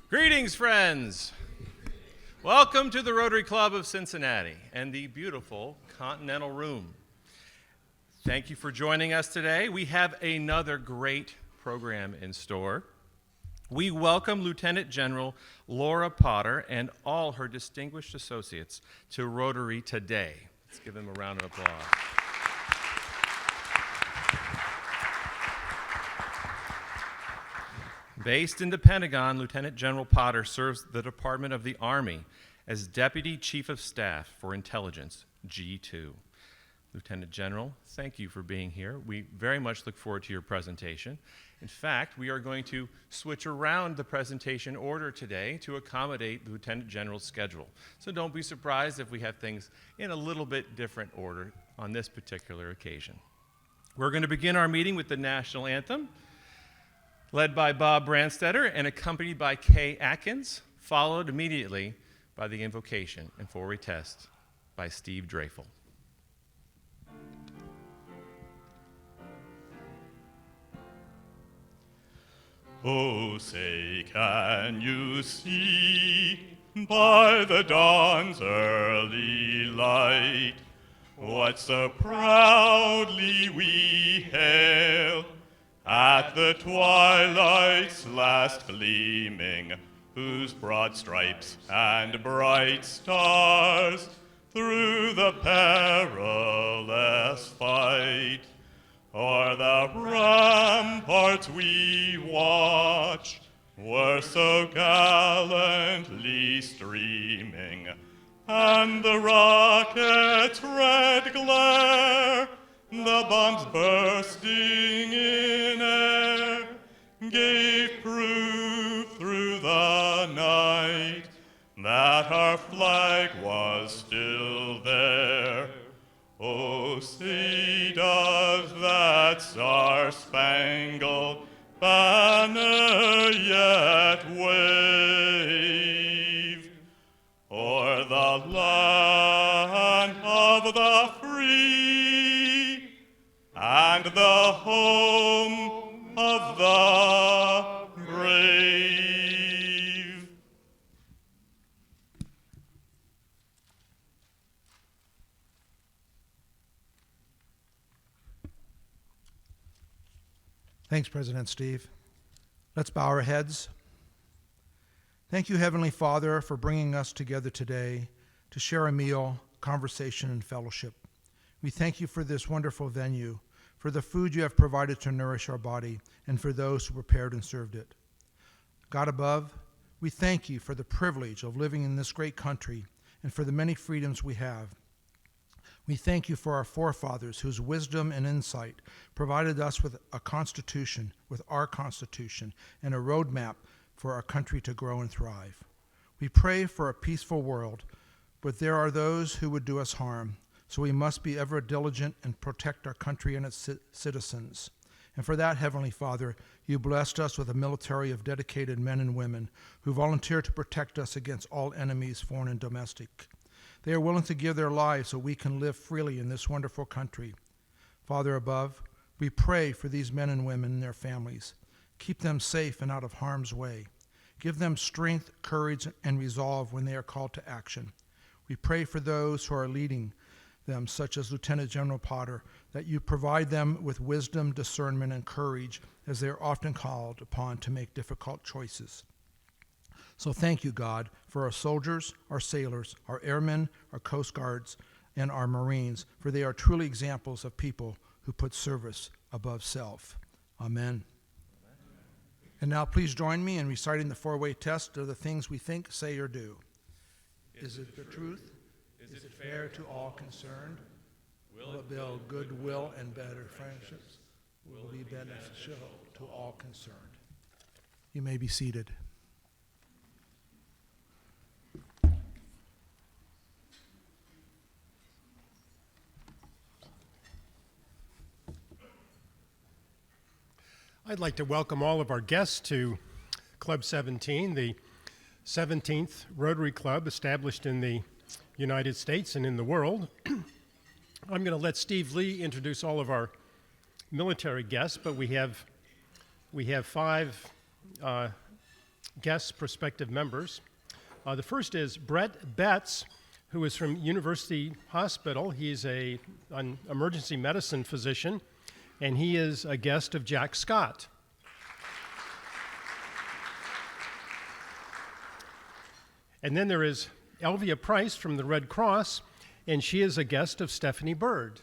Greetings, friends. Welcome to the Rotary Club of Cincinnati and the beautiful Continental Room. Thank you for joining us today. We have another great program in store. We welcome Lieutenant General Laura Potter and all her distinguished associates to Rotary today. Let's give them a round of applause. Based in the Pentagon, Lieutenant General Potter serves the Department of the Army as Deputy Chief of Staff for Intelligence, G2. Lieutenant General, thank you for being here. We very much look forward to your presentation. In fact, we are going to switch around the presentation order today to accommodate the Lieutenant General's schedule. So don't be surprised if we have things in a little bit different order on this particular occasion. We're going to begin our meeting with the National Anthem, led by Bob Branstetter and accompanied by Kay Atkins, followed immediately by the invocation and forward test by Steve Dreyfel. Oh, say, can you see by the dawn's early light what so proudly we hail at the twilight's last gleaming, whose broad stripes and bright stars through the perilous fight o'er the ramparts we watched were so gallantly streaming, and the rocket's red glare, the bombs bursting in air, gave proof through the night that our flag was still there. Oh, say does that star-spangled banner yet wave o'er the land of the free and the home of the brave? Thanks, President Steve. Let's bow our heads. Thank you, Heavenly Father, for bringing us together today to share a meal, conversation, and fellowship. We thank you for this wonderful venue, for the food you have provided to nourish our body, and for those who prepared and served it. God above, we thank you for the privilege of living in this great country and for the many freedoms we have. We thank you for our forefathers whose wisdom and insight provided us with a constitution, with our constitution, and a roadmap for our country to grow and thrive. We pray for a peaceful world, but there are those who would do us harm, so we must be ever diligent and protect our country and its citizens. And for that, Heavenly Father, you blessed us with a military of dedicated men and women who volunteer to protect us against all enemies, foreign and domestic. They are willing to give their lives so we can live freely in this wonderful country. Father above, we pray for these men and women and their families. Keep them safe and out of harm's way. Give them strength, courage, and resolve when they are called to action. We pray for those who are leading them, such as Lieutenant General Potter, that you provide them with wisdom, discernment, and courage as they are often called upon to make difficult choices. So thank you, God, for our soldiers, our sailors, our airmen, our Coast Guards, and our Marines, for they are truly examples of people who put service above self. Amen. And now please join me in reciting the four-way test of the things we think, say, or do. Is it the truth? Is it fair to all concerned? Will it build goodwill and better friendships? Will it be beneficial to all concerned? You may be seated. I'd like to welcome all of our guests to Club 17, the 17th Rotary Club established in the United States and in the world. I'm going to let Steve Lee introduce all of our military guests, but we have five guests, prospective members. The first is Brett Betts, who is from University Hospital. He's an emergency medicine physician, and he is a guest of Jack Scott. And then there is Elvia Price from the Red Cross, and she is a guest of Stephanie Bird.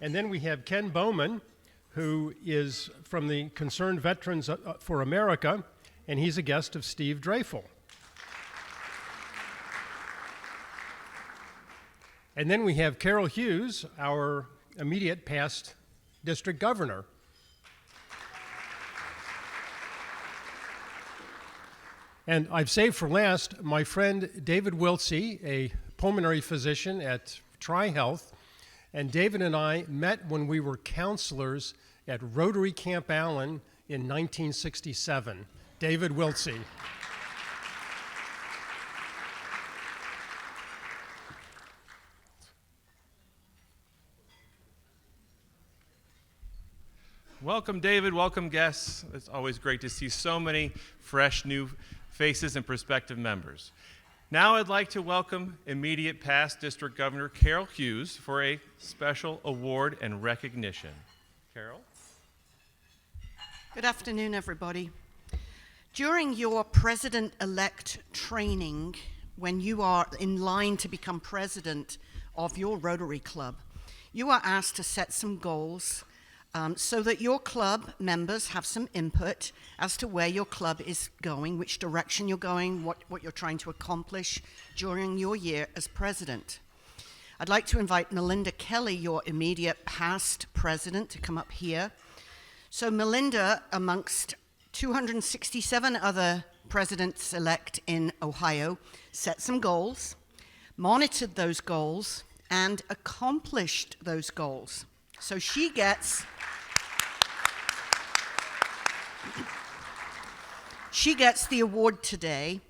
And then we have Ken Bowman, who is from the Concerned Veterans for America, and he's a guest of Steve Dreyfel. And then we have Carol Hughes, our immediate past district governor. And I've saved for last my friend David Wiltsey, a pulmonary physician at Tri-Health. And David and I met when we were counselors at Rotary Camp Allen in 1967. David Wiltsey. Welcome, David. Welcome, guests. It's always great to see so many fresh new faces and prospective members. Now I'd like to welcome immediate past District Governor Carol Hughes for a special award and recognition. Carol? Good afternoon, everybody. During your president-elect training, when you are in line to become president of your Rotary Club, you are asked to set some goals so that your club members have some input as to where your club is going, which direction you're going, what you're trying to accomplish during your year as president. I'd like to invite Melinda Kelly, your immediate past president, to come up here. So Melinda, amongst 267 other presidents-elect in Ohio, set some goals, monitored those goals, and accomplished those goals. So she gets the award today.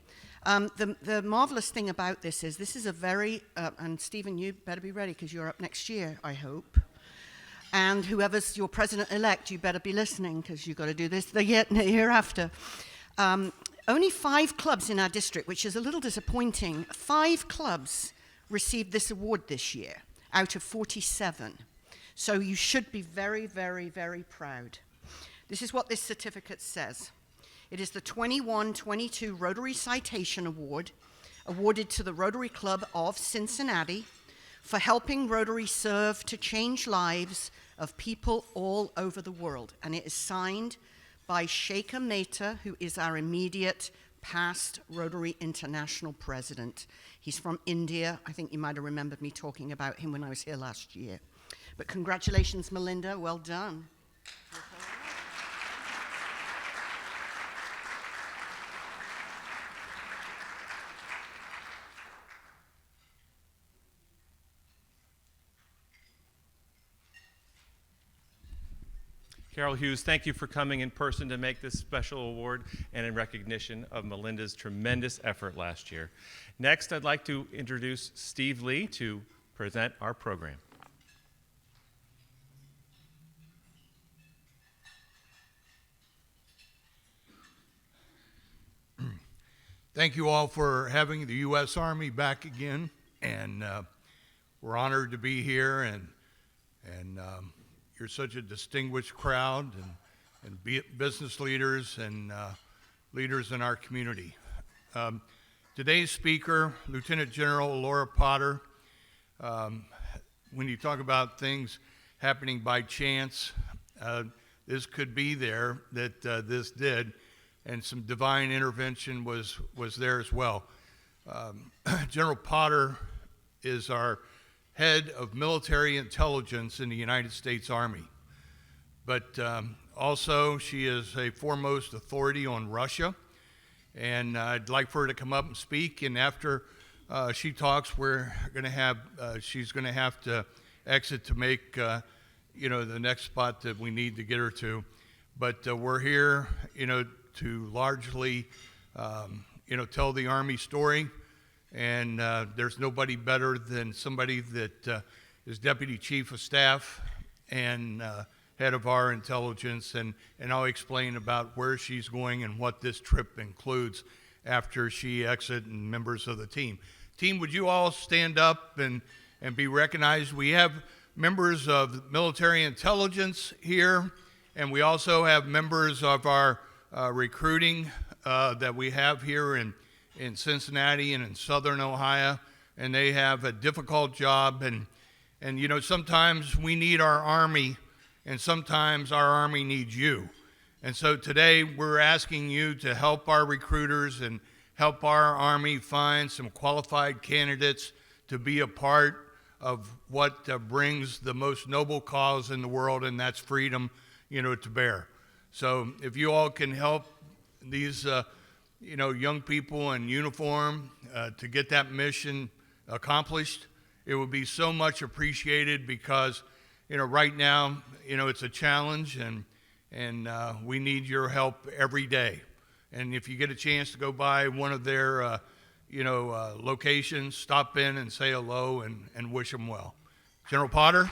The marvelous thing about this is a very, and Stephen, you better be ready because you're up next year, I hope. And whoever's your president-elect, you better be listening because you've got to do this the year after. Only 5 clubs in our district, which is a little disappointing. 5 clubs received this award this year out of 47. So you should be very, very, very proud. This is what this certificate says. It is the 21-22 Rotary Citation Award, awarded to the Rotary Club of Cincinnati for helping Rotary serve to change lives of people all over the world. And it is signed by Shekhar Mehta, who is our immediate past Rotary International president. He's from India. I think you might have remembered me talking about him when I was here last year. But congratulations, Melinda. Well done. Carol Hughes, thank you for coming in person to make this special award and in recognition of Melinda's tremendous effort last year. Next, I'd like to introduce Steve Lee to present our program. Thank you all for having the U.S. Army back again, and we're honored to be here, and you're such a distinguished crowd, and business leaders and leaders in our community. Today's speaker, Lieutenant General Laura Potter, when you talk about things happening by chance, this could be there, that this did, and some divine intervention was there as well. General Potter is our head of military intelligence in the United States Army. But also, she is a foremost authority on Russia, and I'd like for her to come up and speak, and after she talks, she's gonna have to exit to make the next spot that we need to get her to. But we're here, to largely, tell the Army story, and there's nobody better than somebody that is Deputy Chief of Staff and head of our intelligence, and I'll explain about where she's going and what this trip includes after she exits and members of the team. Team, would you all stand up and be recognized? We have members of military intelligence here, and we also have members of our recruiting that we have here in Cincinnati and in Southern Ohio, and they have a difficult job, and you know, sometimes we need our Army, and sometimes our Army needs you. And so today we're asking you to help our recruiters and help our Army find some qualified candidates to be a part of what brings the most noble cause in the world, and that's freedom, you know, to bear. So if you all can help these, you know, young people in uniform to get that mission accomplished, it would be so much appreciated, because, you know, right now, you know, it's a challenge, and we need your help every day. And if you get a chance to go by one of their, you know, locations, stop in and say hello and wish them well. General Potter.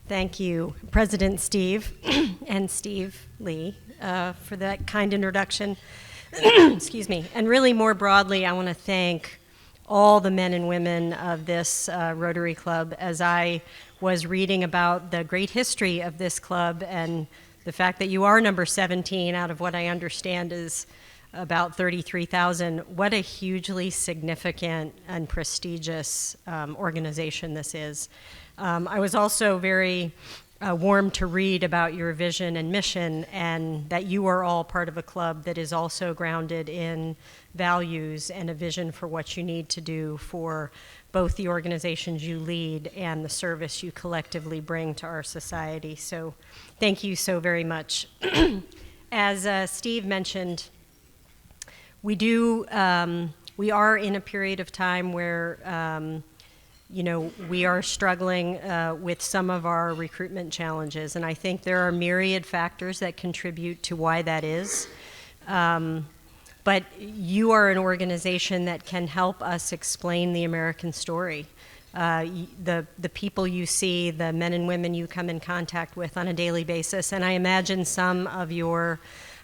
Thank you, President Steve and Steve Lee, for that kind introduction. Excuse me. And really more broadly, I want to thank all the men and women of this Rotary Club. As I was reading about the great history of this club and the fact that you are number 17 out of what I understand is about 33,000, what a hugely significant and prestigious organization this is. I was also very warmed to read about your vision and mission, and that you are all part of a club that is also grounded in values and a vision for what you need to do for both the organizations you lead and the service you collectively bring to our society. So thank you so very much. As Steve mentioned, we are in a period of time where you know, we are struggling with some of our recruitment challenges, and I think there are myriad factors that contribute to why that is. But you are an organization that can help us explain the American story. The people you see, the men and women you come in contact with on a daily basis, and I imagine some of your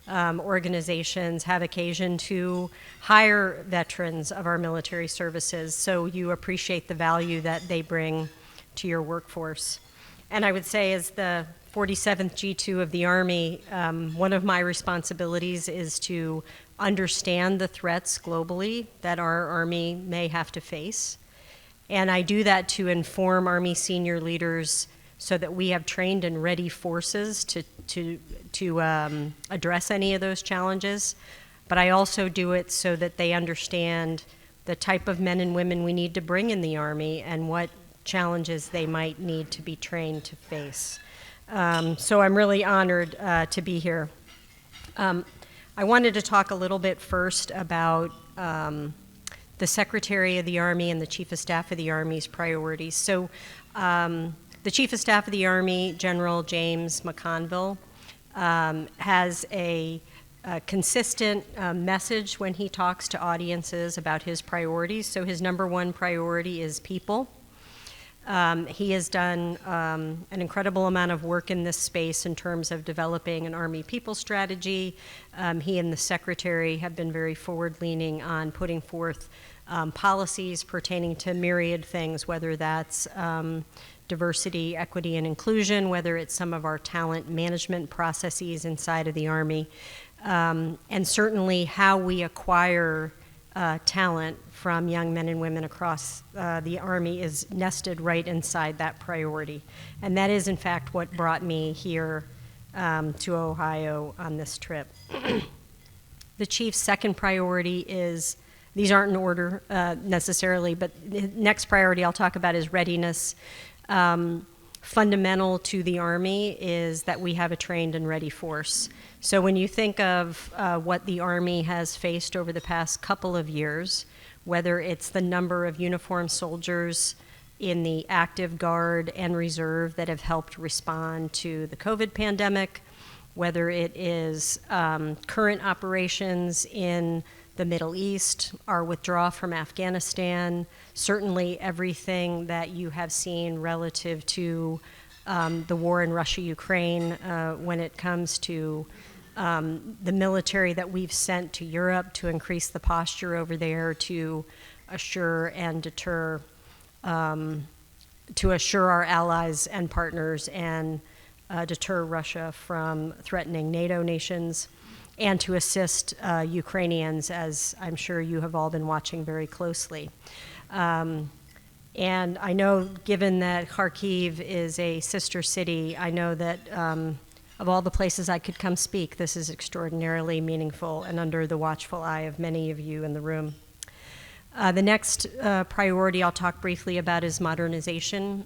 organizations have occasion to hire veterans of our military services, so you appreciate the value that they bring to your workforce. And I would say, as the 47th G2 of the Army, one of my responsibilities is to understand the threats globally that our Army may have to face. And I do that to inform Army senior leaders so that we have trained and ready forces to address any of those challenges. But I also do it so that they understand the type of men and women we need to bring in the Army and what challenges they might need to be trained to face. So I'm really honored to be here. I wanted to talk a little bit first about the Secretary of the Army and the Chief of Staff of the Army's priorities. So the Chief of Staff of the Army, General James McConville, has a consistent message when he talks to audiences about his priorities. So his number one priority is people. He has done an incredible amount of work in this space in terms of developing an Army people strategy. He and the Secretary have been very forward-leaning on putting forth policies pertaining to myriad things, whether that's diversity, equity, and inclusion, whether it's some of our talent management processes inside of the Army, and certainly how we acquire talent from young men and women across the Army is nested right inside that priority. And that is, in fact, what brought me here to Ohio on this trip. The Chief's second priority is, these aren't in order necessarily, but the next priority I'll talk about is readiness. Fundamental to the Army is that we have a trained and ready force. So when you think of what the Army has faced over the past couple of years, whether it's the number of uniformed soldiers in the active guard and reserve that have helped respond to the COVID pandemic, whether it is current operations in the Middle East, our withdrawal from Afghanistan, certainly everything that you have seen relative to the war in Russia-Ukraine when it comes to the military that we've sent to Europe to increase the posture over there to assure and deter, to assure our allies and partners and deter Russia from threatening NATO nations, and to assist Ukrainians, as I'm sure you have all been watching very closely. And I know, given that Kharkiv is a sister city, I know that of all the places I could come speak, this is extraordinarily meaningful and under the watchful eye of many of you in the room. The next priority I'll talk briefly about is modernization.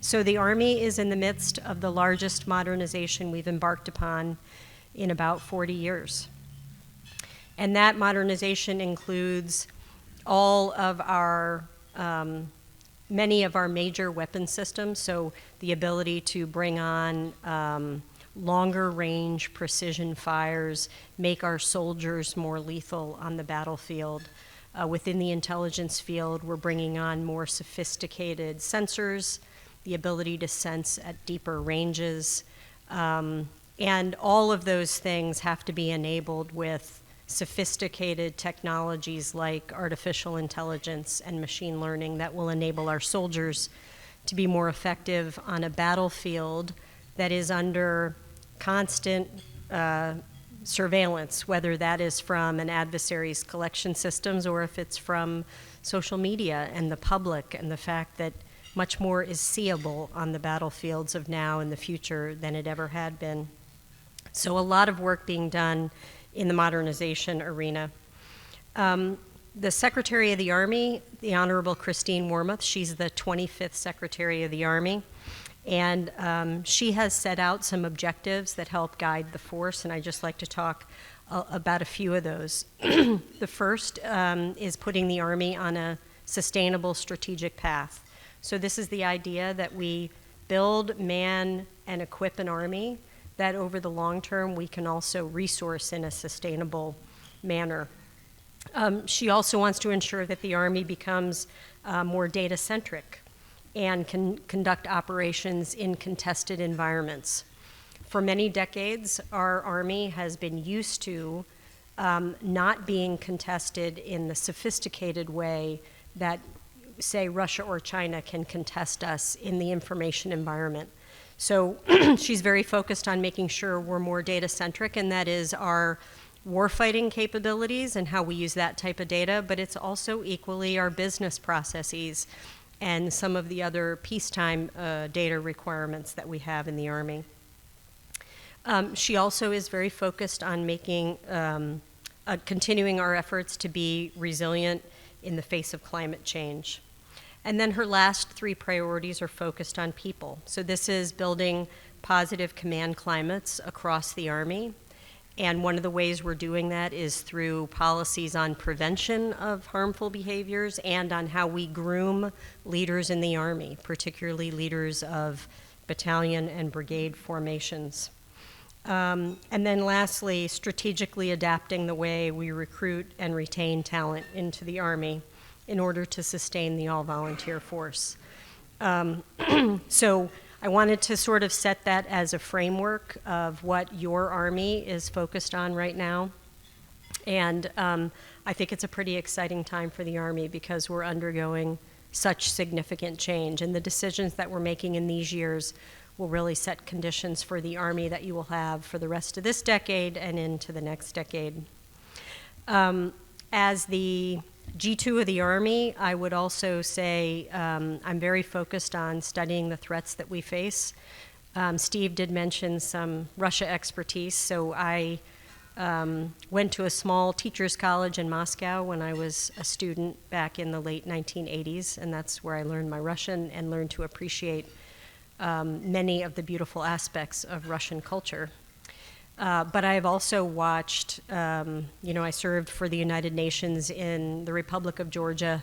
So the Army is in the midst of the largest modernization we've embarked upon in about 40 years. And that modernization includes all of our, many of our major weapon systems, so the ability to bring on longer range precision fires, make our soldiers more lethal on the battlefield. Within the intelligence field, we're bringing on more sophisticated sensors, the ability to sense at deeper ranges, and all of those things have to be enabled with sophisticated technologies like artificial intelligence and machine learning that will enable our soldiers to be more effective on a battlefield that is under constant surveillance, whether that is from an adversary's collection systems or if it's from social media and the public, and the fact that much more is seeable on the battlefields of now and the future than it ever had been. So a lot of work being done in the modernization arena. The Secretary of the Army, the Honorable Christine Wormuth, she's the 25th Secretary of the Army, and she has set out some objectives that help guide the force, and I'd just like to talk about a few of those. The first is putting the Army on a sustainable strategic path. So this is the idea that we build, man, and equip an Army that over the long term we can also resource in a sustainable manner. She also wants to ensure that the Army becomes more data-centric and can conduct operations in contested environments. For many decades, our Army has been used to not being contested in the sophisticated way that, say, Russia or China can contest us in the information environment. So she's very focused on making sure we're more data-centric, and that is our warfighting capabilities and how we use that type of data, but it's also equally our business processes and some of the other peacetime data requirements that we have in the Army. She also is very focused on making, continuing our efforts to be resilient in the face of climate change. And then her last three priorities are focused on people. So this is building positive command climates across the Army. And one of the ways we're doing that is through policies on prevention of harmful behaviors and on how we groom leaders in the Army, particularly leaders of battalion and brigade formations. And then lastly, strategically adapting the way we recruit and retain talent into the Army in order to sustain the all-volunteer force. So I wanted to sort of set that as a framework of what your Army is focused on right now. And I think it's a pretty exciting time for the Army because we're undergoing such significant change. And the decisions that we're making in these years will really set conditions for the Army that you will have for the rest of this decade and into the next decade. As the G2 of the Army, I would also say I'm very focused on studying the threats that we face. Steve did mention some Russia expertise, so I went to a small teachers' college in Moscow when I was a student back in the late 1980s, and that's where I learned my Russian and learned to appreciate many of the beautiful aspects of Russian culture. But I've also watched, I served for the United Nations in the Republic of Georgia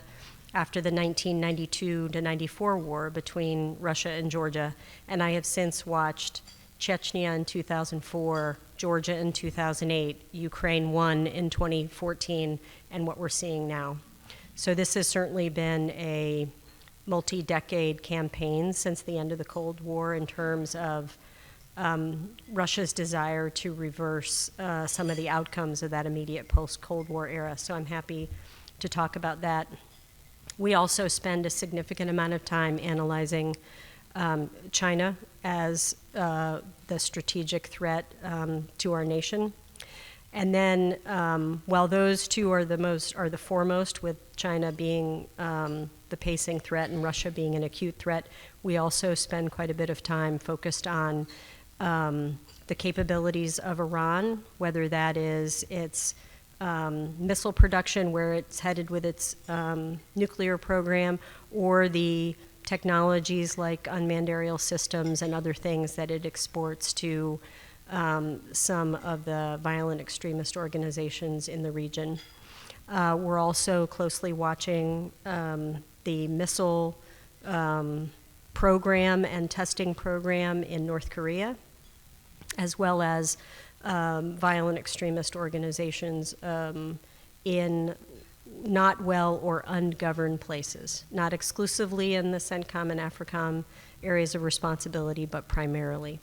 after the 1992 to 94 war between Russia and Georgia, and I have since watched Chechnya in 2004, Georgia in 2008, Ukraine won in 2014, and what we're seeing now. So this has certainly been a multi-decade campaign since the end of the Cold War in terms of Russia's desire to reverse some of the outcomes of that immediate post-Cold War era. So I'm happy to talk about that. We also spend a significant amount of time analyzing China as the strategic threat to our nation. And then while those two are the foremost, with China being the pacing threat and Russia being an acute threat, we also spend quite a bit of time focused on the capabilities of Iran, whether that is its missile production, where it's headed with its nuclear program, or the technologies like unmanned aerial systems and other things that it exports to some of the violent extremist organizations in the region. We're also closely watching the missile program and testing program in North Korea, as well as violent extremist organizations in not well or ungoverned places, not exclusively in the CENTCOM and AFRICOM areas of responsibility, but primarily.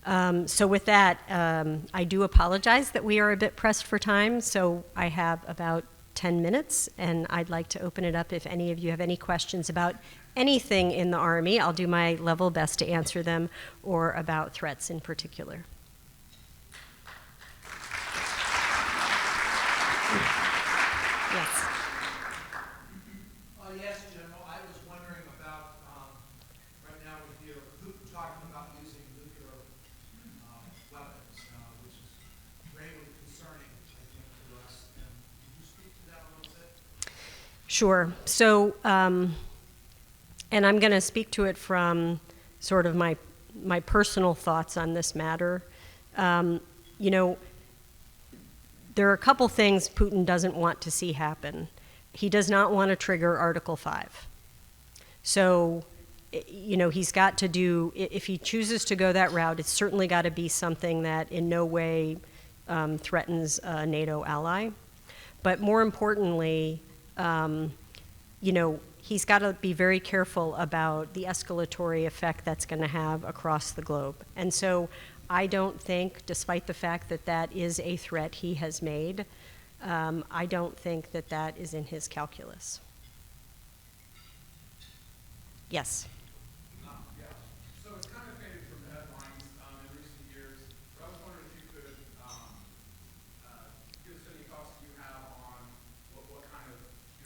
So with that, I do apologize that we are a bit pressed for time, so I have about 10 minutes, and I'd like to open it up if any of you have any questions about anything in the Army. I'll do my level best to answer them, or about threats in particular. Yes. Yes, General. I was wondering about, right now we hear Putin talking about using nuclear weapons, which is greatly concerning, I think, to us. And could you speak to that a little bit? Sure. So, and I'm going to speak to it from sort of my personal thoughts on this matter. You know, there are a couple things Putin doesn't want to see happen. He does not want to trigger Article 5. So, you know, he's got to do, if he chooses to go that route, it's certainly got to be something that in no way threatens a NATO ally. But more importantly, you know, he's got to be very careful about the escalatory effect that's going to have across the globe. And so I don't think, despite the fact that that is a threat he has made, I don't think that that is in his calculus. Yes? Yeah. So it's kind of faded from the headlines in recent years, but I was wondering if you could give us any thoughts you have on what kind of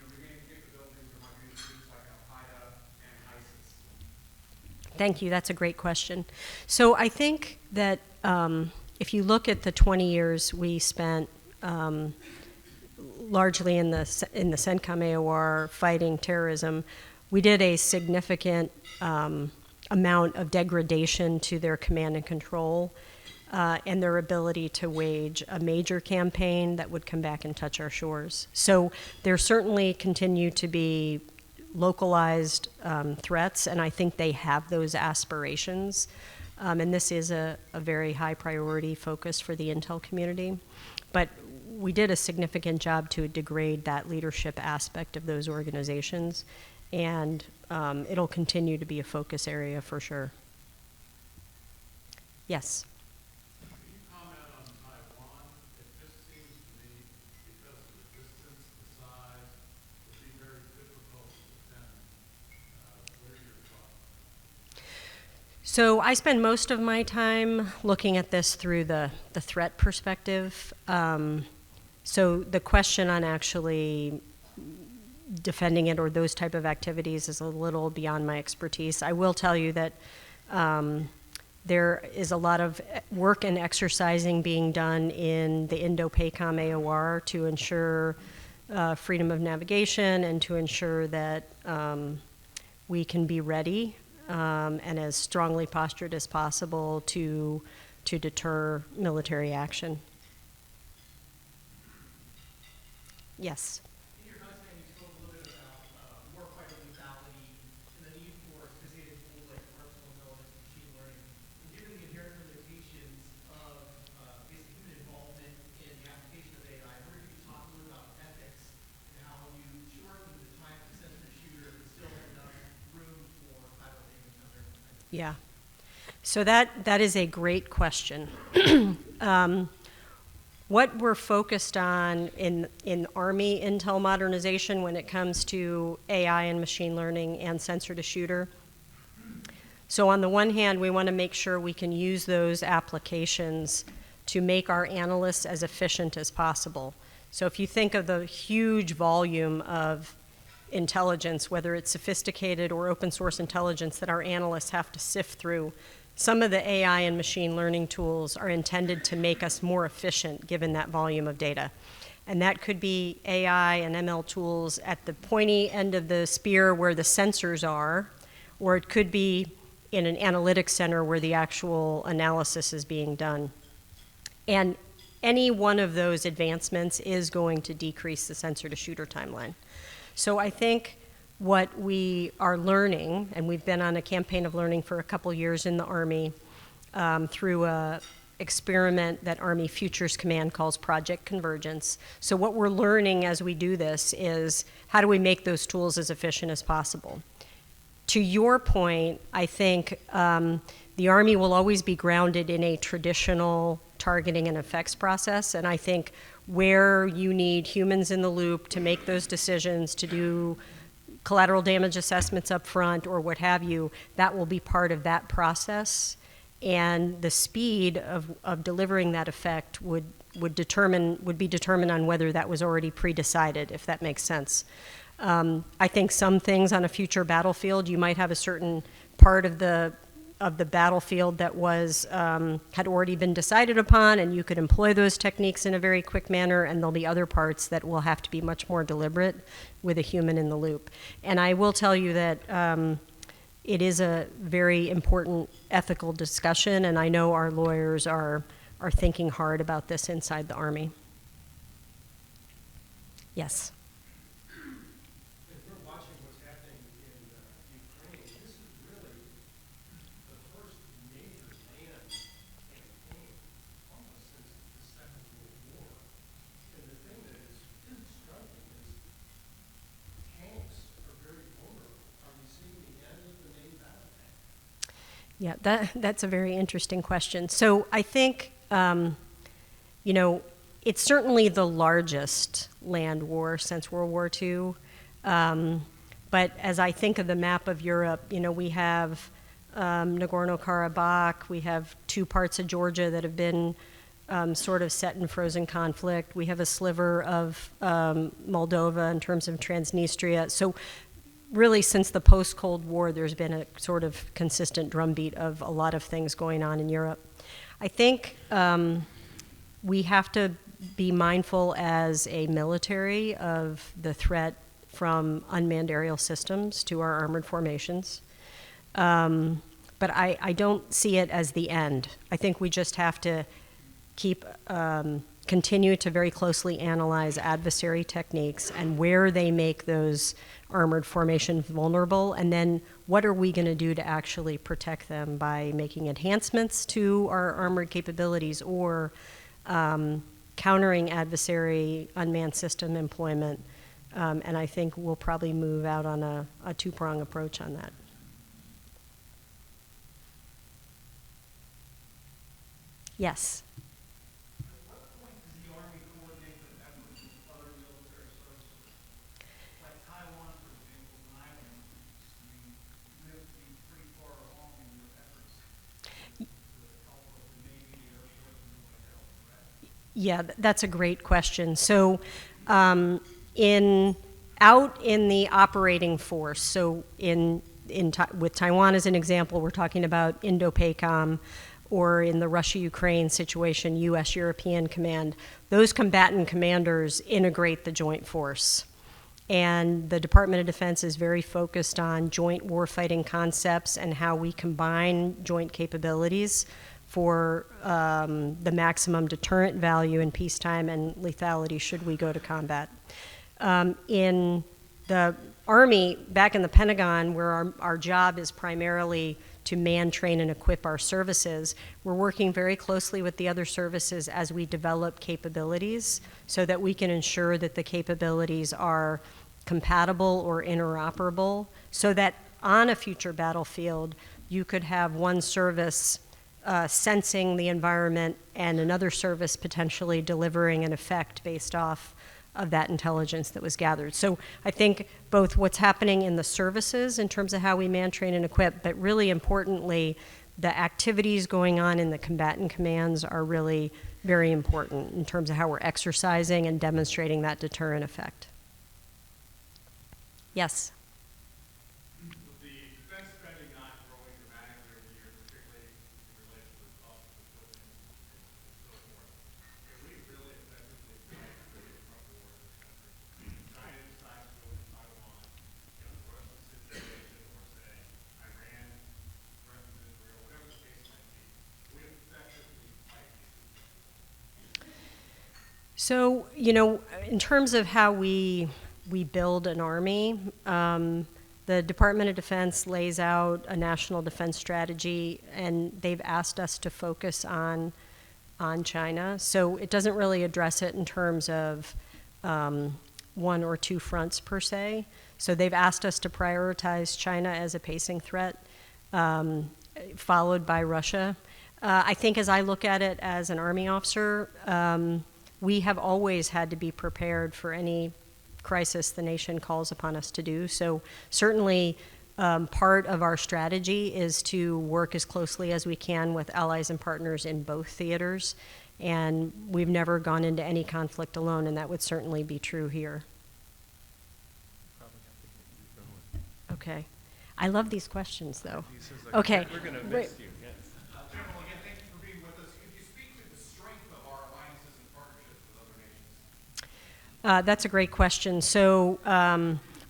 remaining capabilities there might be in groups like Al-Qaeda and ISIS. Thank you. That's a great question. So I think that if you look at the 20 years we spent largely in the CENTCOM AOR fighting terrorism, we did a significant amount of degradation to their command and control and their ability to wage a major campaign that would come back and touch our shores. So there certainly continue to be localized threats, and I think they have those aspirations. And this is a very high priority focus for the intel community. But we did a significant job to degrade that leadership aspect of those organizations, and it'll continue to be a focus area for sure. Yes? Can you comment on Taiwan? It just seems to me, because of the distance, the size, it would be very difficult to defend. What are your thoughts? So I spend most of my time looking at this through the threat perspective. So the question on actually defending it or those type of activities is a little beyond my expertise. I will tell you that there is a lot of work and exercising being done in the Indo-PACOM AOR to ensure freedom of navigation and to ensure that we can be ready and as strongly postured as possible to deter military action. Yes? In your content, you spoke a little bit about warfighter lethality and the need for sophisticated tools like artificial intelligence and machine learning. And given the inherent Yeah. So that is a great question. What we're focused on in Army intel modernization when it comes to AI and machine learning and sensor to shooter. So on the one hand, we want to make sure we can use those applications to make our analysts as efficient as possible. So if you think of the huge volume of intelligence, whether it's sophisticated or open source intelligence that our analysts have to sift through, some of the AI and machine learning tools are intended to make us more efficient given that volume of data. And that could be AI and ML tools at the pointy end of the spear where the sensors are, or it could be in an analytics center where the actual analysis is being done. And any one of those advancements is going to decrease the sensor to shooter timeline. So I think what we are learning, and we've been on a campaign of learning for a couple years in the Army through a experiment that Army Futures Command calls Project Convergence. So what we're learning as we do this is how do we make those tools as efficient as possible? To your point, I think the Army will always be grounded in a traditional targeting and effects process, and I think where you need humans in the loop to make those decisions, to do collateral damage assessments up front or what have you, that will be part of that process. And the speed of delivering that effect would be determined on whether that was already pre-decided, if that makes sense. I think some things on a future battlefield, you might have a certain part of the battlefield that was had already been decided upon, and you could employ those techniques in a very quick manner, and there'll be other parts that will have to be much more deliberate with a human in the loop. And I will tell you that it is a very important ethical discussion, and I know our lawyers are thinking hard about this inside the Army. Yes. If we're watching what's happening in Ukraine, this is really the first major land campaign almost since the Second World War. And the thing that is striking is tanks are very vulnerable. Are we seeing the end of the main battle tank? Yeah, that's a very interesting question. So I think, it's certainly the largest land war since World War II. But as I think of the map of Europe, we have Nagorno-Karabakh, we have two parts of Georgia that have been sort of set in frozen conflict. We have a sliver of Moldova in terms of Transnistria. So really, since the post-Cold War, there's been a sort of consistent drumbeat of a lot of things going on in Europe. I think we have to be mindful as a military of the threat from unmanned aerial systems to our armored formations. But I don't see it as the end. I think we just have to continue to very closely analyze adversary techniques and where they make those armored formations vulnerable, and then what are we going to do to actually protect them by making enhancements to our armored capabilities or countering adversary unmanned system employment. And I think we'll probably move out on a two-prong approach on that. Yes? At what point does the Army coordinate with efforts with other military services? Like Taiwan, for example, is an island. You have to be pretty far along in your efforts with the help of the Navy, the Air Force, and everybody else, right? Yeah, that's a great question. So out in the operating force, so with Taiwan as an example, we're talking about Indo-PACOM, or in the Russia-Ukraine situation, U.S.-European Command. Those combatant commanders integrate the joint force. And the Department of Defense is very focused on joint warfighting concepts and how we combine joint capabilities for the maximum deterrent value in peacetime and lethality should we go to combat. In the Army, back in the Pentagon, where our job is primarily to man, train, and equip our services, we're working very closely with the other services as we develop capabilities so that we can ensure that the capabilities are compatible or interoperable so that on a future battlefield, you could have one service sensing the environment and another service potentially delivering an effect based off of that intelligence that was gathered. So I think both what's happening in the services in terms of how we man, train, and equip, but really importantly, the activities going on in the combatant commands are really very important in terms of how we're exercising and demonstrating that deterrent effect. Yes? With the defense spending not growing dramatically over the years, particularly in relation to the cost of equipment and so forth, can we really effectively fight the front war in this country? China decides to go to Taiwan, you know, the Russian situation, or say Iran threatens Israel, whatever the case might be. We effectively fight these. So, you know, in terms of how we build an army, the Department of Defense lays out a national defense strategy, and they've asked us to focus on China. So it doesn't really address it in terms of one or two fronts per se. So they've asked us to prioritize China as a pacing threat, followed by Russia. I think as I look at it as an Army officer, we have always had to be prepared for any crisis the nation calls upon us to do. So certainly part of our strategy is to work as closely as we can with allies and partners in both theaters. And we've never gone into any conflict alone, and that would certainly be true here. Okay. I love these questions, though. Okay. We're going to miss you. Yes. General, again, thank you for being with us. Could you speak to the strength of our alliances and partnerships with other nations? That's a great question. So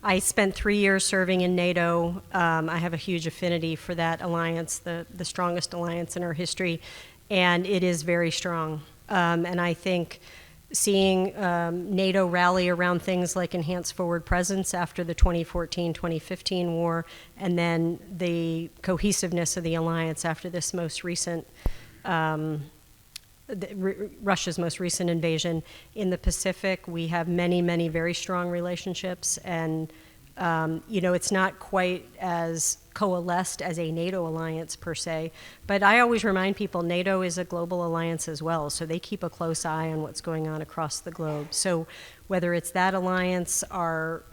I spent 3 years serving in NATO. I have a huge affinity for that alliance, the strongest alliance in our history, and it is very strong. And I think seeing NATO rally around things like enhanced forward presence after the 2014-2015 war, and then the cohesiveness of the alliance after this most recent Russia's most recent invasion in the Pacific. We have many, many very strong relationships, and you know, it's not quite as coalesced as a NATO alliance per se, but I always remind people NATO is a global alliance as well, so they keep a close eye on what's going on across the globe. So whether it's that alliance, our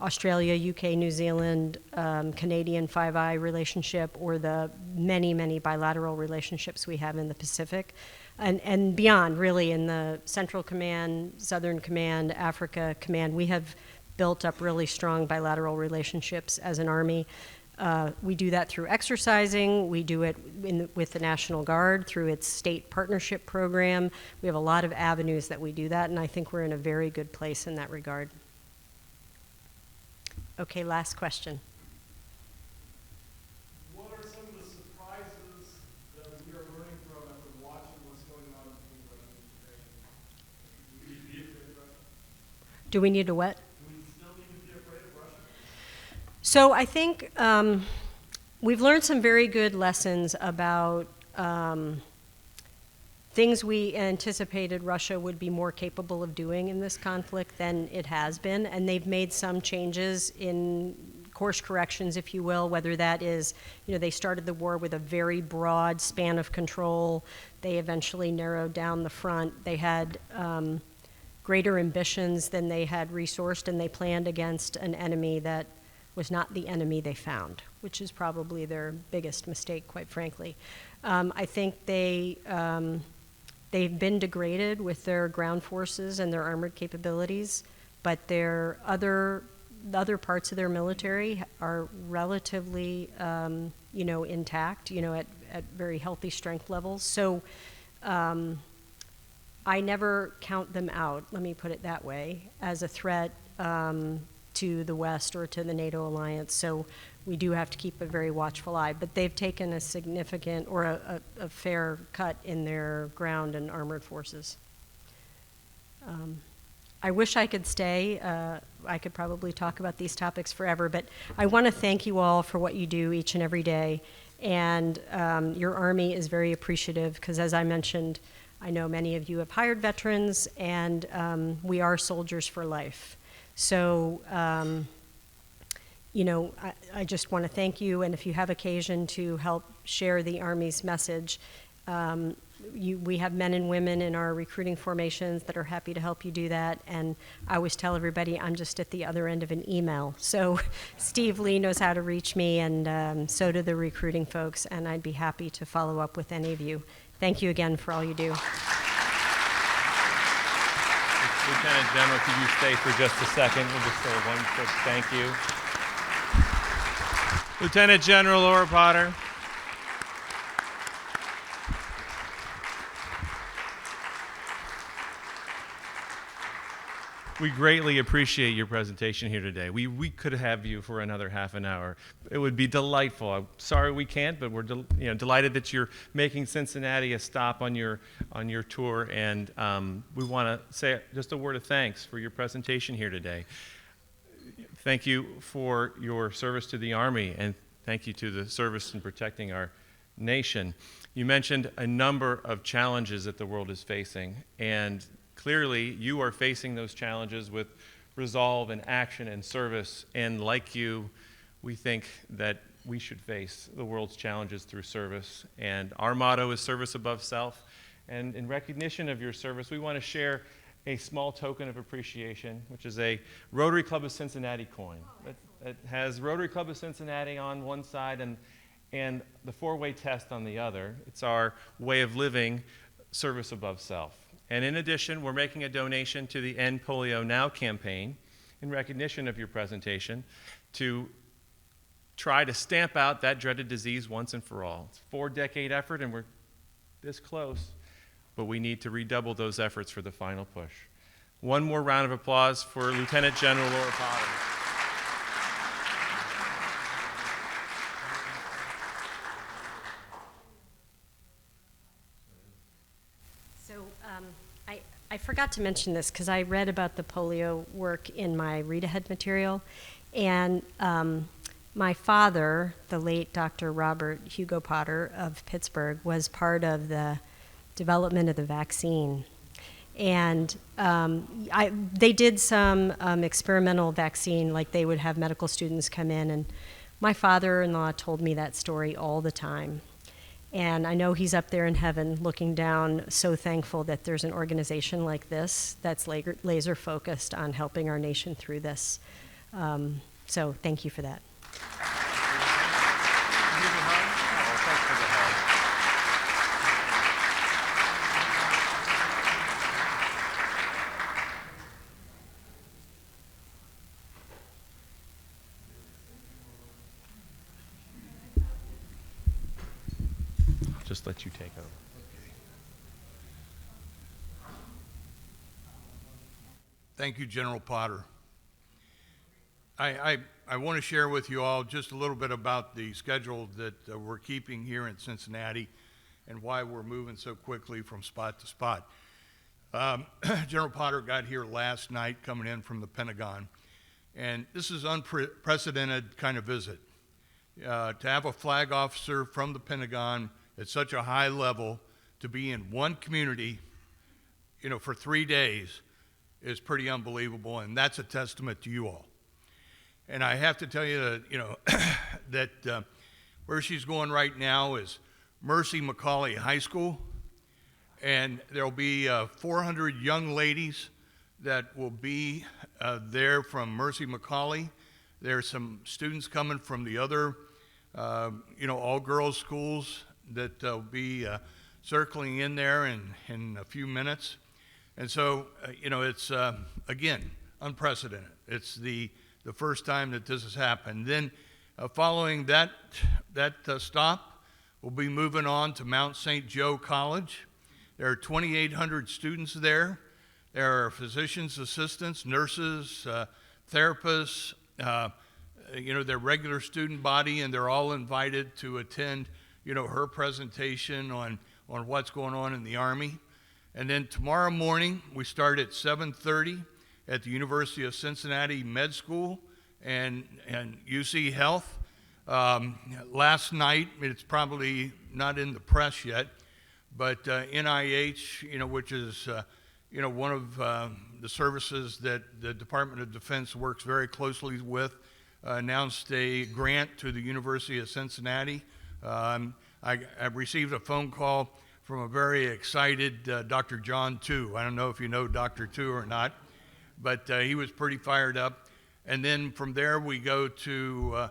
Australia, UK, New Zealand, Canadian Five Eye relationship, or the many, many bilateral relationships we have in the Pacific, and beyond, really, in the Central Command, Southern Command, Africa Command, we have built up really strong bilateral relationships as an Army. We do that through exercising. We do it with the National Guard through its state partnership program. We have a lot of avenues that we do that, and I think we're in a very good place in that regard. Okay, last question. What are some of the surprises that we are learning from after watching what's going on in Russia today? Do we need to be afraid of Russia? Do we need to what? Do we still need to be afraid of Russia? So I think we've learned some very good lessons about things we anticipated Russia would be more capable of doing in this conflict than it has been, and they've made some changes in course corrections, if you will, whether that is, you know, they started the war with a very broad span of control. They eventually narrowed down the front. They had greater ambitions than they had resourced, and they planned against an enemy that was not the enemy they found, which is probably their biggest mistake, quite frankly. I think they've been degraded with their ground forces and their armored capabilities, but their other parts of their military are relatively, you know, intact, you know, at very healthy strength levels. So I never count them out, let me put it that way, as a threat to the West or to the NATO alliance. So we do have to keep a very watchful eye, but they've taken a significant or a fair cut in their ground and armored forces. I wish I could stay. I could probably talk about these topics forever, but I want to thank you all for what you do each and every day. And your Army is very appreciative because, as I mentioned, I know many of you have hired veterans, and we are soldiers for life. So, I just want to thank you, and if you have occasion to help share the Army's message, we have men and women in our recruiting formations that are happy to help you do that, and I always tell everybody I'm just at the other end of an email. So Steve Lee knows how to reach me, and so do the recruiting folks, and I'd be happy to follow up with any of you. Thank you again for all you do. Lieutenant General, could you stay for just a second? We'll just say one quick thank you. Lieutenant General Laura Potter. We greatly appreciate your presentation here today. We could have you for another half an hour. It would be delightful. I'm sorry we can't, but we're delighted that you're making Cincinnati a stop on your tour, and we want to say just a word of thanks for your presentation here today. Thank you for your service to the Army, and thank you to the service in protecting our nation. You mentioned a number of challenges that the world is facing, and clearly, you are facing those challenges with resolve and action and service, and like you, we think that we should face the world's challenges through service, and our motto is service above self, and in recognition of your service, we want to share a small token of appreciation, which is a Rotary Club of Cincinnati coin. It has Rotary Club of Cincinnati on one side and the four-way test on the other. It's our way of living service above self. And in addition, we're making a donation to the End Polio Now campaign in recognition of your presentation to try to stamp out that dreaded disease once and for all. It's a 4-decade effort, and we're this close, but we need to redouble those efforts for the final push. One more round of applause for Lieutenant General Laura Potter. I forgot to mention this because I read about the polio work in my read-ahead material, and my father, the late Dr. Robert Hugo Potter of Pittsburgh, was part of the development of the vaccine. And they did some experimental vaccine, like they would have medical students come in, and my father-in-law told me that story all the time. And I know he's up there in heaven looking down, so thankful that there's an organization like this that's laser focused on helping our nation through this. So thank you for that. Just let you take over. Thank you, General Potter. I want to share with you all just a little bit about the schedule that we're keeping here in Cincinnati and why we're moving so quickly from spot to spot. General Potter got here last night coming in from the Pentagon, and this is unprecedented kind of visit. To have a flag officer from the Pentagon at such a high level to be in one community, for 3 days is pretty unbelievable, and that's a testament to you all. And I have to tell you that, that where she's going right now is Mercy McCauley High School, and there'll be 400 young ladies that will be there from Mercy McCauley. There's some students coming from the other, all-girls schools that will be circling in there in a few minutes. And so, it's, again, unprecedented. It's the first time that this has happened. Then following that stop, we'll be moving on to Mount St. Joe College. There are 2,800 students there. There are physicians, assistants, nurses, therapists, their regular student body, and they're all invited to attend her presentation on what's going on in the Army. And then tomorrow morning, we start at 7:30 at the University of Cincinnati Med School and UC Health. Last night, it's probably not in the press yet, but NIH, which is one of the services that the Department of Defense works very closely with, announced a grant to the University of Cincinnati. I received a phone call from a very excited Dr. John Tu. I don't know if you know Dr. Tu or not, but he was pretty fired up. And then from there we go to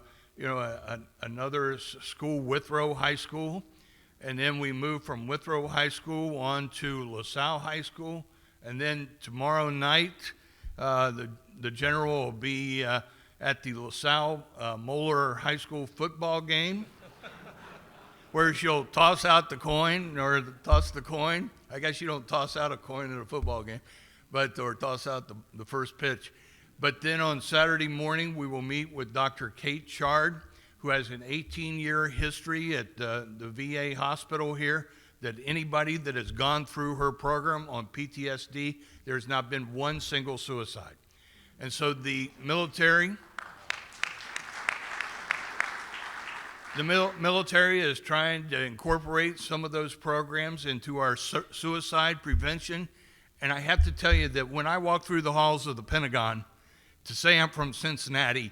another school, Withrow High School, and then we move from Withrow High School on to LaSalle High School, and then tomorrow night the general will be at the LaSalle Moeller High School football game, where she'll toss out the coin, or toss the coin. I guess you don't toss out a coin at a football game, or toss out the first pitch. But then on Saturday morning, we will meet with Dr. Kate Chard, who has an 18-year history at the VA hospital here, that anybody that has gone through her program on PTSD, there's not been one single suicide. And so the military is trying to incorporate some of those programs into our suicide prevention. And I have to tell you that when I walk through the halls of the Pentagon, to say I'm from Cincinnati,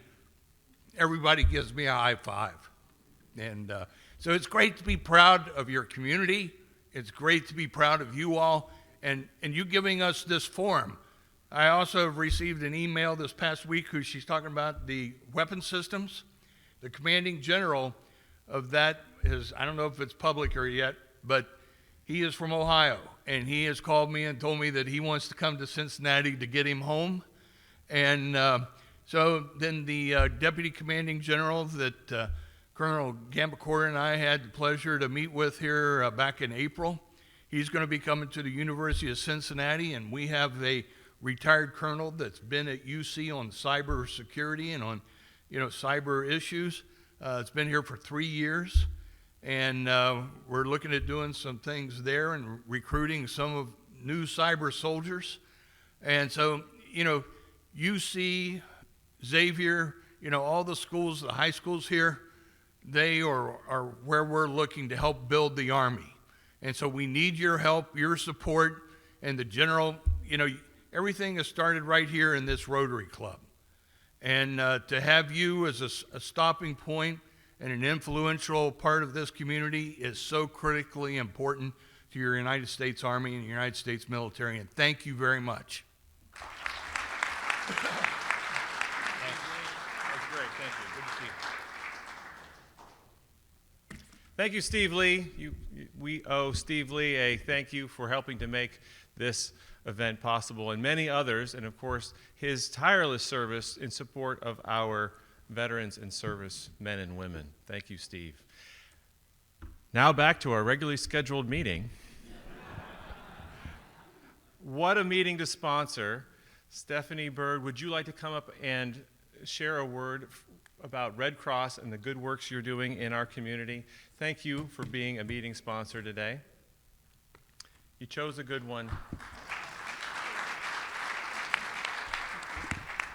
everybody gives me a high five. And so it's great to be proud of your community. It's great to be proud of you all and you giving us this forum. I also have received an email this past week who she's talking about the weapon systems. The commanding general of that is, I don't know if it's public or yet, but he is from Ohio, and he has called me and told me that he wants to come to Cincinnati to get him home. And so then the deputy commanding general that Colonel Gambacore and I had the pleasure to meet with here back in April, he's going to be coming to the University of Cincinnati, and we have a retired colonel that's been at UC on cyber security and on cyber issues. It's been here for 3 years, and we're looking at doing some things there and recruiting some of new cyber soldiers. And so, UC, Xavier, all the schools, the high schools here, they are where we're looking to help build the Army. And so we need your help, your support, and the general, everything has started right here in this Rotary Club. And to have you as a stopping point and an influential part of this community is so critically important to your United States Army and the United States military, and thank you very much. That's great. Thank you. Good to see you. Thank you, Steve Lee. We owe Steve Lee a thank you for helping to make this event possible, and many others, and of course his tireless service in support of our veterans and service men and women. Thank you, Steve. Now back to our regularly scheduled meeting. What a meeting to sponsor. Stephanie Bird, would you like to come up and share a word about Red Cross and the good works you're doing in our community? Thank you for being a meeting sponsor today. You chose a good one.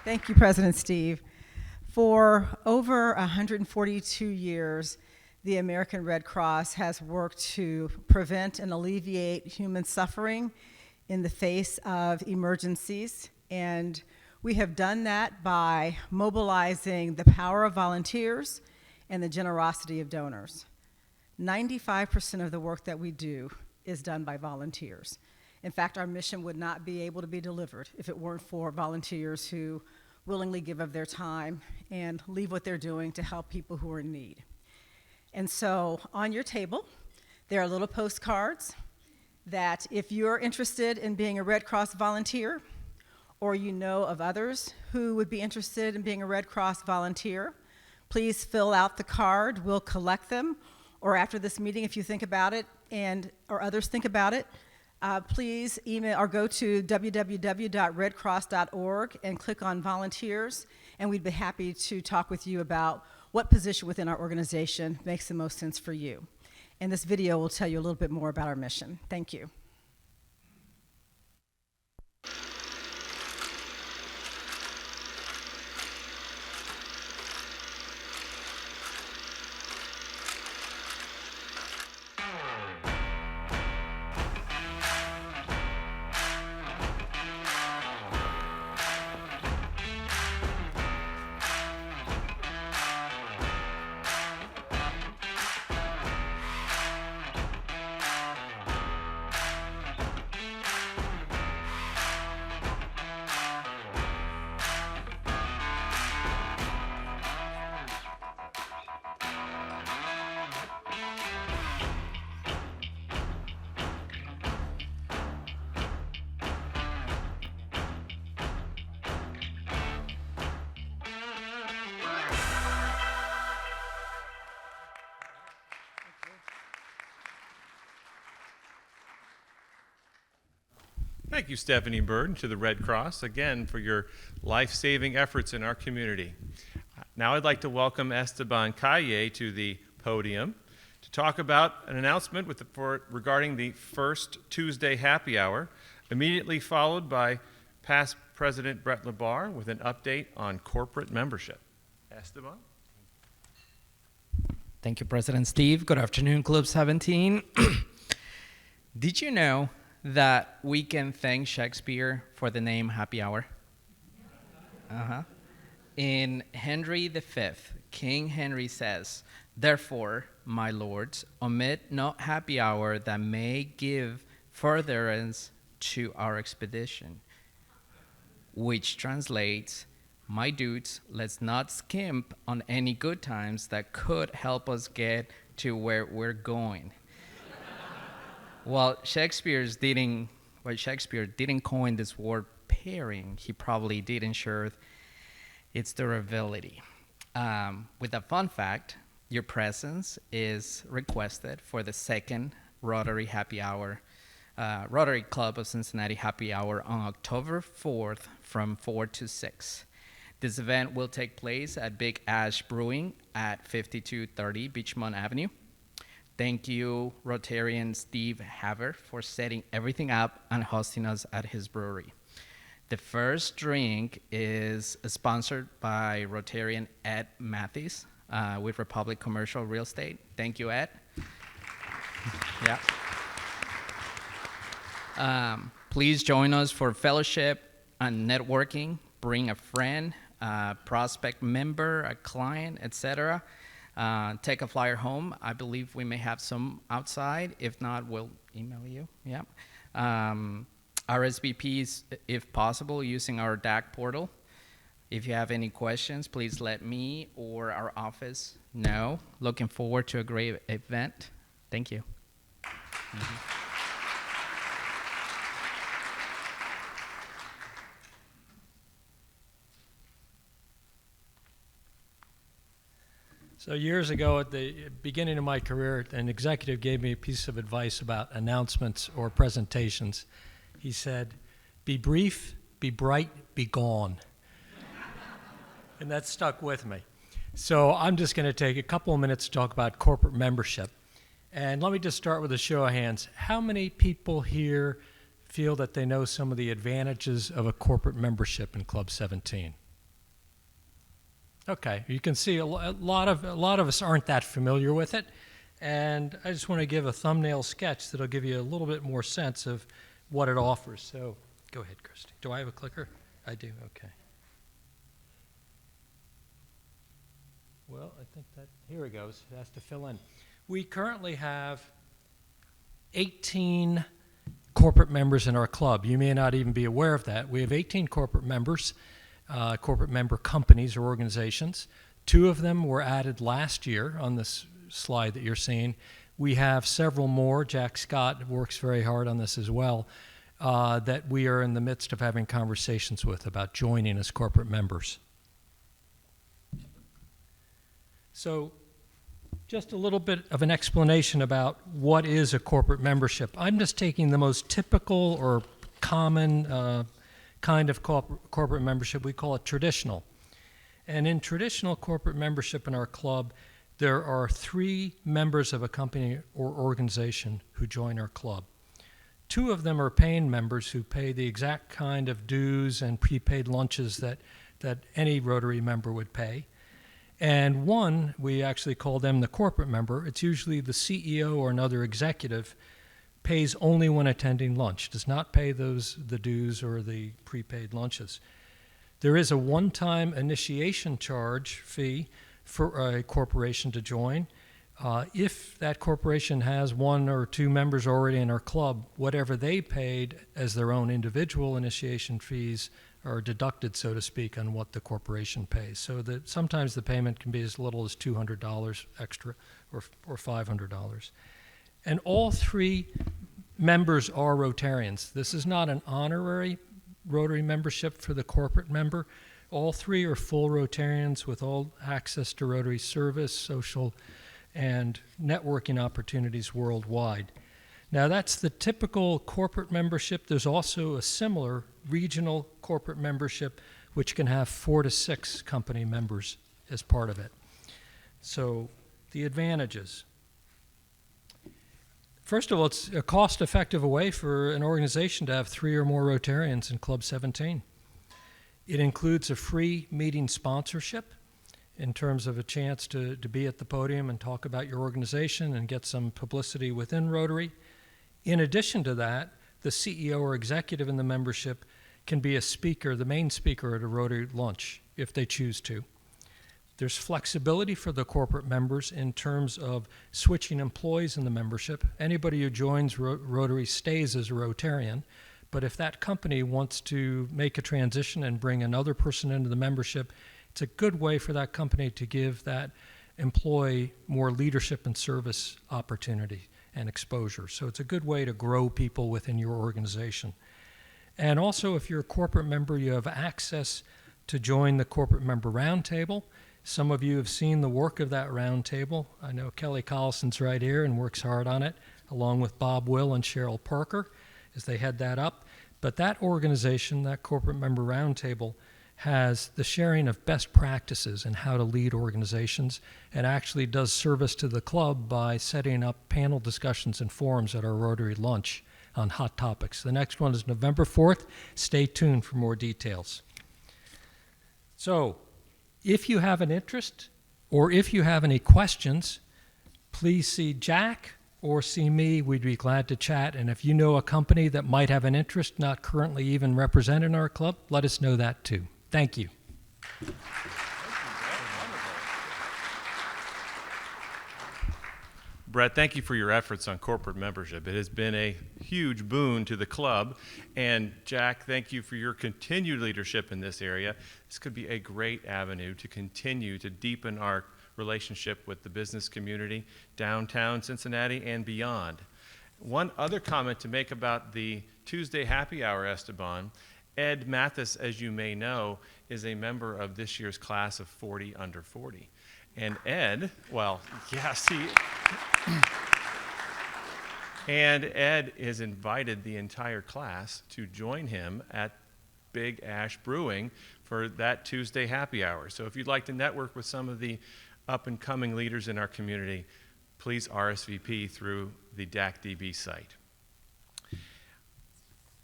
Thank you, President Steve. For over 142 years, the American Red Cross has worked to prevent and alleviate human suffering in the face of emergencies, and we have done that by mobilizing the power of volunteers and the generosity of donors. 95% of the work that we do is done by volunteers. In fact, our mission would not be able to be delivered if it weren't for volunteers who willingly give of their time and leave what they're doing to help people who are in need. And so on your table, there are little postcards that if you're interested in being a Red Cross volunteer, or you know of others who would be interested in being a Red Cross volunteer, please fill out the card. We'll collect them. Or after this meeting, if you think about it or others think about it, please email or go to www.redcross.org and click on volunteers, and we'd be happy to talk with you about what position within our organization makes the most sense for you. And this video will tell you a little bit more about our mission. Thank you. Thank you, Stephanie Bird, and to the Red Cross, again, for your life-saving efforts in our community. Now I'd like to welcome Esteban Calle to the podium to talk about an announcement regarding the first Tuesday happy hour, immediately followed by past President Brett LeBar with an update on corporate membership. Esteban? Thank you, President Steve. Good afternoon, Club 17. Did you know that we can thank Shakespeare for the name Happy Hour? In Henry V, King Henry says, "Therefore, my lords, omit not happy hour that may give furtherance to our expedition," which translates, "My dudes, let's not skimp on any good times that could help us get to where we're going." While Shakespeare didn't coin this word pairing, he probably did ensure its durability. With a fun fact, your presence is requested for the second Rotary Happy Hour, Rotary Club of Cincinnati Happy Hour on October 4th from 4 to 6. This event will take place at Big Ash Brewing at 5230 Beachmont Avenue. Thank you, Rotarian Steve Haver, for setting everything up and hosting us at his brewery. The first drink is sponsored by Rotarian Ed Mathis with Republic Commercial Real Estate. Thank you, Ed. Yeah. Please join us for fellowship and networking. Bring a friend, a prospect member, a client, etc. Take a flyer home. I believe we may have some outside. If not, we'll email you. Yeah. RSVPs, if possible, using our DAC portal. If you have any questions, please let me or our office know. Looking forward to a great event. Thank you. So years ago, at the beginning of my career, an executive gave me a piece of advice about announcements or presentations. He said, "Be brief, be bright, be gone." And that stuck with me. So I'm just going to take a couple of minutes to talk about corporate membership. And let me just start with a show of hands. How many people here feel that they know some of the advantages of a corporate membership in Club 17? Okay, you can see a lot of us aren't that familiar with it, and I just want to give a thumbnail sketch that'll give you a little bit more sense of what it offers. So go ahead, Christy. Do I have a clicker? I do, okay. Well, I think that, here it goes, it has to fill in. We currently have 18 corporate members in our club. You may not even be aware of that. We have 18 corporate members. Corporate member companies or organizations. 2 of them were added last year on this slide that you're seeing. We have several more. Jack Scott works very hard on this as well, that we are in the midst of having conversations with about joining as corporate members. So just a little bit of an explanation about what is a corporate membership. I'm just taking the most typical or common kind of corporate membership. We call it traditional. And in traditional corporate membership in our club, there are 3 members of a company or organization who join our club. 2 of them are paying members who pay the exact kind of dues and prepaid lunches that any Rotary member would pay. And 1, we actually call them the corporate member. It's usually the CEO or another executive, pays only when attending lunch, does not pay the dues or the prepaid lunches. There is a one-time initiation charge fee for a corporation to join. If that corporation has 1 or 2 members already in our club, whatever they paid as their own individual initiation fees are deducted, so to speak, on what the corporation pays. So that sometimes the payment can be as little as $200 extra or $500. And all 3 members are Rotarians. This is not an honorary Rotary membership for the corporate member. All 3 are full Rotarians with all access to Rotary service, social, and networking opportunities worldwide. Now, that's the typical corporate membership. There's also a similar regional corporate membership, which can have 4 to 6 company members as part of it. So, the advantages. First of all, it's a cost-effective way for an organization to have 3 or more Rotarians in Club 17. It includes a free meeting sponsorship in terms of a chance to be at the podium and talk about your organization and get some publicity within Rotary. In addition to that, the CEO or executive in the membership can be a speaker, the main speaker at a Rotary lunch, if they choose to. There's flexibility for the corporate members in terms of switching employees in the membership. Anybody who joins Rotary stays as a Rotarian, but if that company wants to make a transition and bring another person into the membership, it's a good way for that company to give that employee more leadership and service opportunity and exposure. So it's a good way to grow people within your organization. And also, if you're a corporate member, you have access to join the corporate member roundtable. Some of you have seen the work of that roundtable. I know Kelly Collison's right here and works hard on it, along with Bob Will and Cheryl Parker, as they head that up. But that organization, that corporate member roundtable, has the sharing of best practices and how to lead organizations, and actually does service to the club by setting up panel discussions and forums at our Rotary lunch on hot topics. The next one is November 4th. Stay tuned for more details. So, if you have an interest or if you have any questions, please see Jack or see me. We'd be glad to chat. And if you know a company that might have an interest not currently even represented in our club, let us know that too. Thank you. Brett, thank you for your efforts on corporate membership. It has been a huge boon to the club. And Jack, thank you for your continued leadership in this area. This could be a great avenue to continue to deepen our relationship with the business community, downtown Cincinnati and beyond. One other comment to make about the Tuesday happy hour, Esteban. Ed Mathis, as you may know, is a member of this year's class of 40 under 40. And Ed, well, yes, and Ed has invited the entire class to join him at Big Ash Brewing for that Tuesday happy hour. So if you'd like to network with some of the up-and-coming leaders in our community, please RSVP through the DACDB site.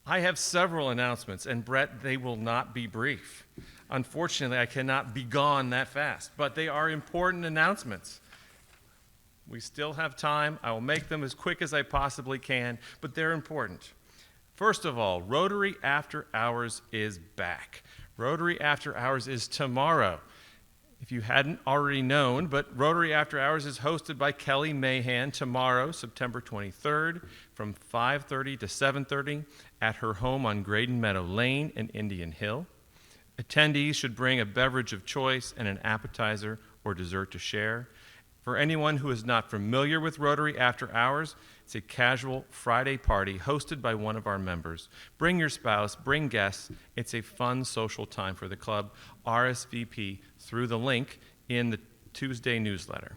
I have several announcements, and Brett, they will not be brief. Unfortunately, I cannot be gone that fast, but they are important announcements. We still have time. I will make them as quick as I possibly can, but they're important. First of all, Rotary After Hours is back. Rotary After Hours is tomorrow. If you hadn't already known, but Rotary After Hours is hosted by Kelly Mahan tomorrow, September 23rd, from 5:30 to 7:30 at her home on Graydon Meadow Lane in Indian Hill. Attendees should bring a beverage of choice and an appetizer or dessert to share. For anyone who is not familiar with Rotary After Hours, it's a casual Friday party hosted by one of our members. Bring your spouse, bring guests. It's a fun social time for the club. RSVP through the link in the Tuesday newsletter.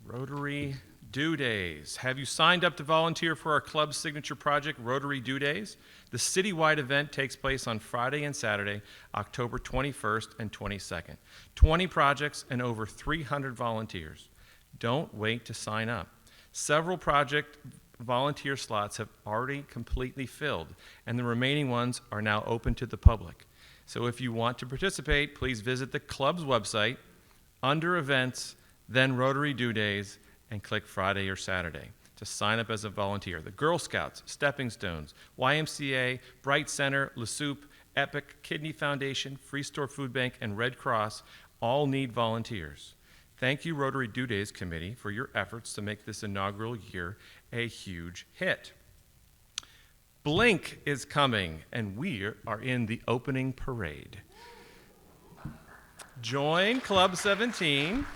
Rotary Due Days. Have you signed up to volunteer for our club's signature project, Rotary Due Days? The citywide event takes place on Friday and Saturday, October 21st and 22nd. 20 projects and over 300 volunteers. Don't wait to sign up. Several project volunteer slots have already completely filled, and the remaining ones are now open to the public. So if you want to participate, please visit the club's website, under Events, then Rotary Due Days, and click Friday or Saturday to sign up as a volunteer. The Girl Scouts, Stepping Stones, YMCA, Bright Center, Le Soup, Epic, Kidney Foundation, Free Store Food Bank, and Red Cross all need volunteers. Thank you, Rotary Due Days Committee, for your efforts to make this inaugural year a huge hit. Blink is coming, and we are in the opening parade. Join Club 17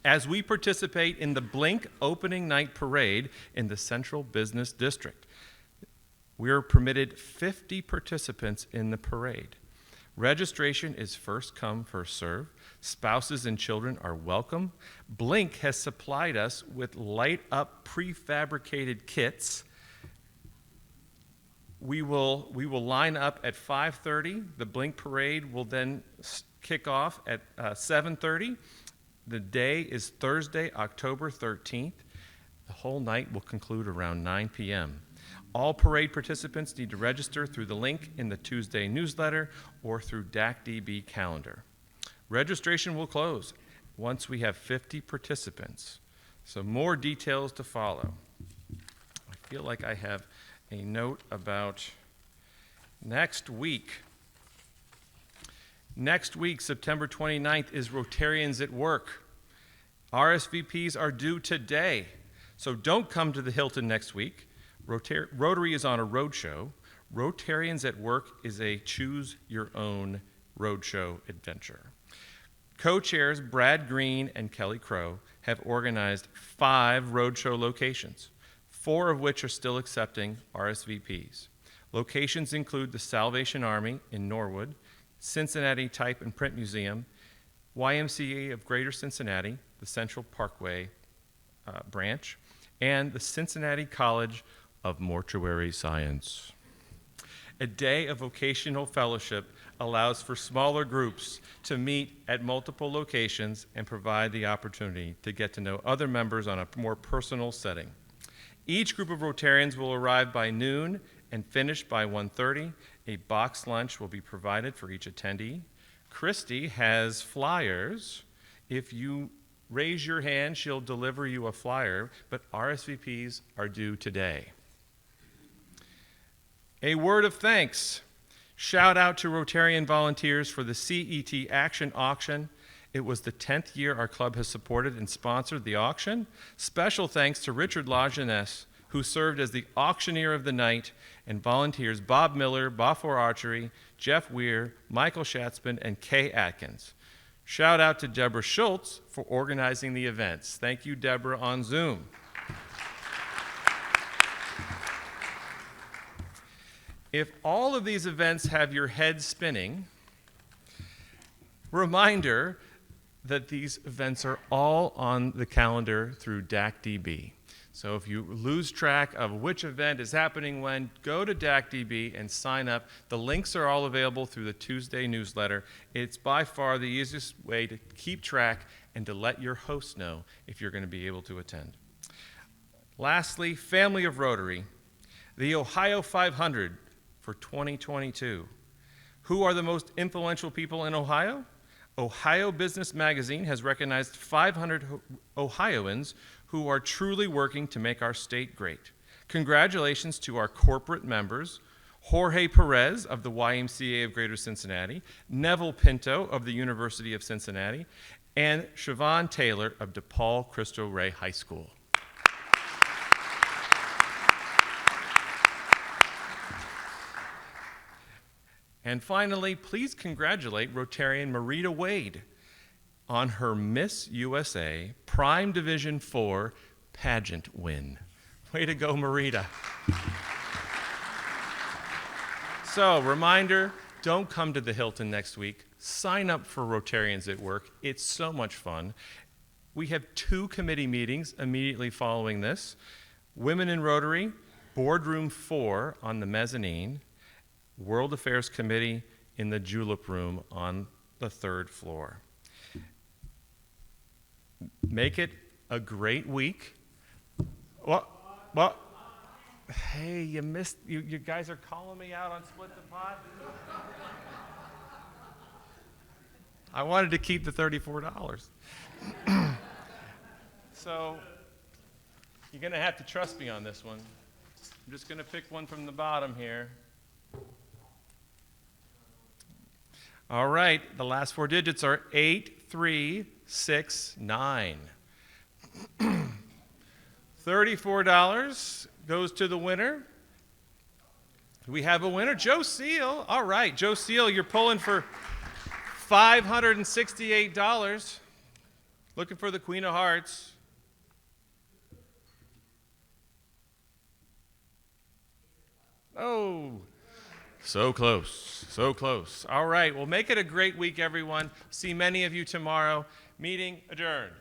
as we participate in the Blink Opening Night Parade in the Central Business District. We're permitted 50 participants in the parade. Registration is first come, first serve. Spouses and children are welcome. Blink has supplied us with light-up prefabricated kits. We will line up at 5:30. The Blink parade will then kick off at 7:30. The day is Thursday, October 13th. The whole night will conclude around 9 p.m. All parade participants need to register through the link in the Tuesday newsletter or through DACDB calendar. Registration will close once we have 50 participants. So more details to follow. I feel like I have a note about next week. Next week, September 29th, is Rotarians at Work. RSVPs are due today, so don't come to the Hilton next week. Rotary is on a roadshow. Rotarians at Work is a choose-your-own roadshow adventure. Co-chairs Brad Green and Kelly Crow have organized 5 roadshow locations, 4 of which are still accepting RSVPs. Locations include the Salvation Army in Norwood, Cincinnati Type and Print Museum, YMCA of Greater Cincinnati, the Central Parkway branch, and the Cincinnati College of Mortuary Science. A day of vocational fellowship allows for smaller groups to meet at multiple locations and provide the opportunity to get to know other members on a more personal setting. Each group of Rotarians will arrive by noon and finish by 1:30. A box lunch will be provided for each attendee. Christy has flyers. If you raise your hand, she'll deliver you a flyer, but RSVPs are due today. A word of thanks. Shout out to Rotarian volunteers for the CET Action Auction. It was the 10th year our club has supported and sponsored the auction. Special thanks to Richard Lajeunesse, who served as the auctioneer of the night, and volunteers Bob Miller, Bafor Archery, Jeff Weir, Michael Schatzman, and Kay Atkins. Shout out to Deborah Schultz for organizing the events. Thank you, Deborah, on Zoom. If all of these events have your head spinning, reminder that these events are all on the calendar through DACDB. So if you lose track of which event is happening when, go to DACDB and sign up. The links are all available through the Tuesday newsletter. It's by far the easiest way to keep track and to let your host know if you're going to be able to attend. Lastly, Family of Rotary, the Ohio 500 for 2022. Who are the most influential people in Ohio? Ohio Business Magazine has recognized 500 Ohioans who are truly working to make our state great. Congratulations to our corporate members, Jorge Perez of the YMCA of Greater Cincinnati, Neville Pinto of the University of Cincinnati, and Siobhan Taylor of DePaul Cristo Rey High School. And finally, please congratulate Rotarian Marita Wade on her Miss USA Prime Division 4 pageant win. Way to go, Marita. So, reminder, don't come to the Hilton next week. Sign up for Rotarians at Work. It's so much fun. We have 2 committee meetings immediately following this. Women in Rotary, Boardroom 4 on the mezzanine, World Affairs Committee in the Julep Room on the 3rd floor. Make it a great week. Well, hey, you missed, you guys are calling me out on Split the Pot? I wanted to keep the $34. So, you're going to have to trust me on this one. I'm just going to pick one from the bottom here. All right, the last 4 digits are 8369. $34 goes to the winner. We have a winner, Joe Seal. All right, Joe Seal, you're pulling for $568. Looking for the Queen of Hearts. Oh, So close, so close. All right, well, make it a great week, everyone. See many of you tomorrow. Meeting adjourned.